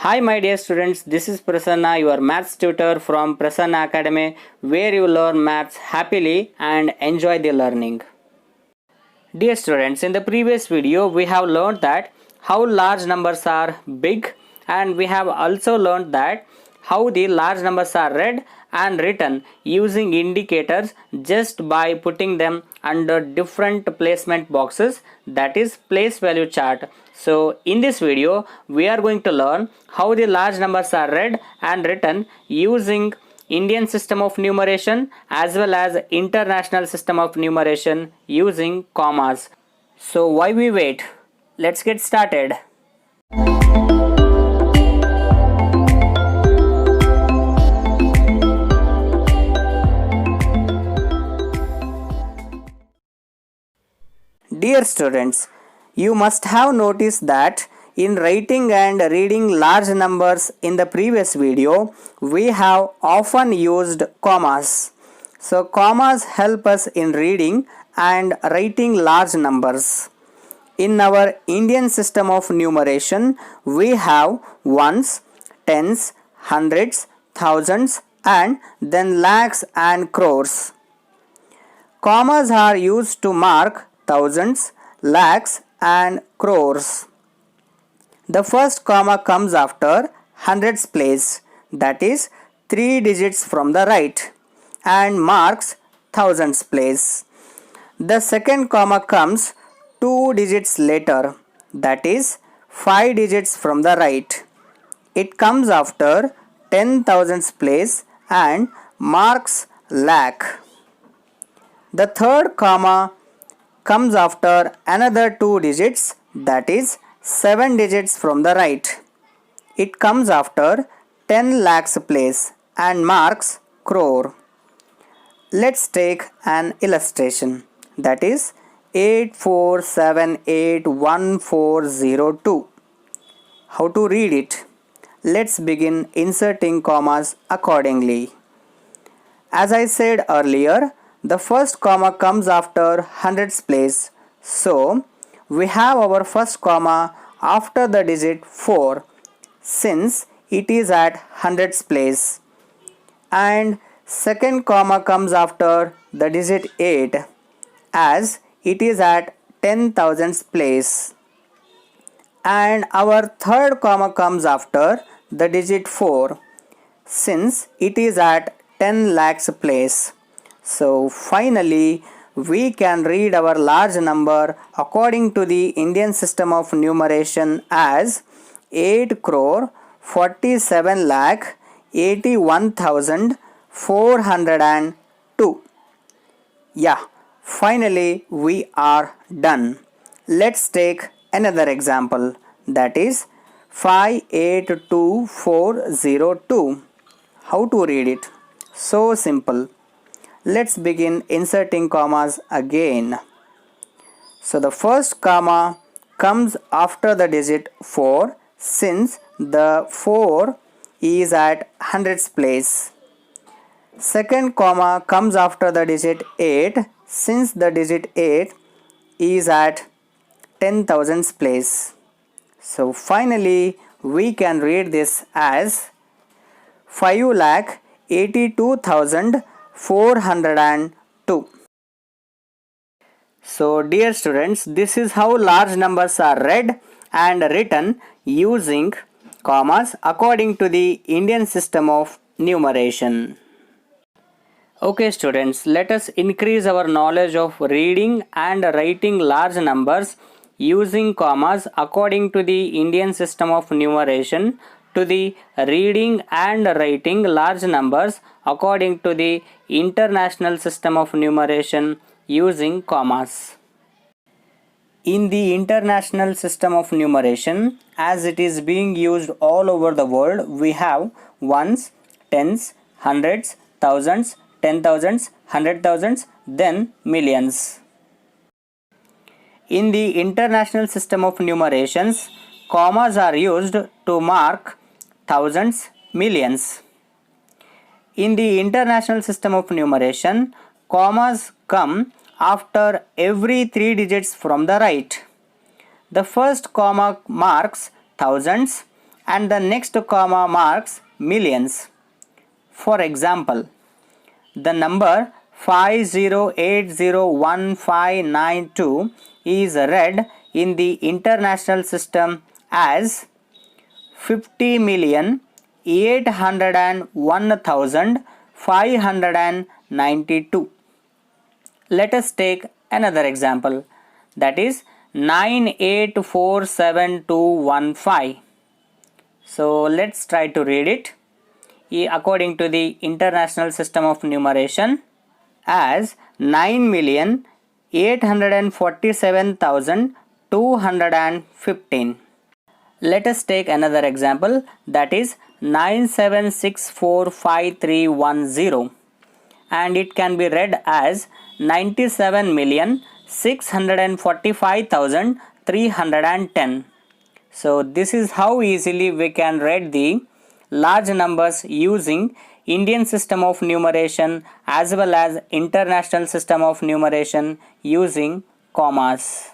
Hi, my dear students. This is Prasanna, your maths tutor from Prasanna Academy, where you learn maths happily and enjoy the learning. Dear students, in the previous video, we have learned that how large numbers are big, and we have also learned that how the large numbers are read and written using indicators just by putting them under different placement boxes, that is place value chart. So in this video we are going to learn how the large numbers are read and written using Indian system of numeration as well as international system of numeration using commas. So why we wait? Let's get started. Dear students, you must have noticed that in writing and reading large numbers in the previous video, we have often used commas. So commas help us in reading and writing large numbers. In our Indian system of numeration, we have ones, tens, hundreds, thousands, and then lakhs and crores. Commas are used to mark thousands, lakhs, and crores. The first comma comes after hundreds place, that is 3 digits from the right, and marks thousands place. The second comma comes 2 digits later, that is 5 digits from the right. It comes after 10,000s place and marks lakh. The third comma comes after another 2 digits, that is 7 digits from the right. It comes after 10 lakhs place and marks crore. Let's take an illustration, that is 84781402. How to read it? Let's begin inserting commas accordingly. As I said earlier, the first comma comes after hundreds place. So, we have our first comma after the digit 4 since it is at hundreds place. And second comma comes after the digit 8 as it is at 10,000s place. And our third comma comes after the digit 4 since it is at 10 lakhs place. So finally we can read our large number according to the Indian system of numeration as 8 crore 47 lakh 81,402. Yeah, finally we are done. Let's take another example, that is 582402. How to read it? So simple. Let's begin inserting commas again. So the first comma comes after the digit 4 since the 4 is at hundreds place. Second comma comes after the digit 8 since the digit 8 is at 10,000s place. So finally we can read this as 5,82,402. So dear students, this is how large numbers are read and written using commas according to the Indian system of numeration. Okay students, let us increase our knowledge of reading and writing large numbers using commas according to the Indian system of numeration to the reading and writing large numbers according to the international system of numeration using commas. In the international system of numeration, as it is being used all over the world, we have ones, tens, hundreds, thousands, 10,000s, 100,000s, then millions. In the international system of numerations, commas are used to mark thousands, millions. In the international system of numeration, commas come after every 3 digits from the right. The first comma marks thousands and the next comma marks millions. For example, the number 50801592 is read in the international system as 50,801,592. Let us take another example, that is 9847,215. So let's try to read it according to the international system of numeration as 9,847,215. Let us take another example, that is 97645310, and it can be read as 97,645,310. So this is how easily we can read the large numbers using Indian system of numeration as well as international system of numeration using commas.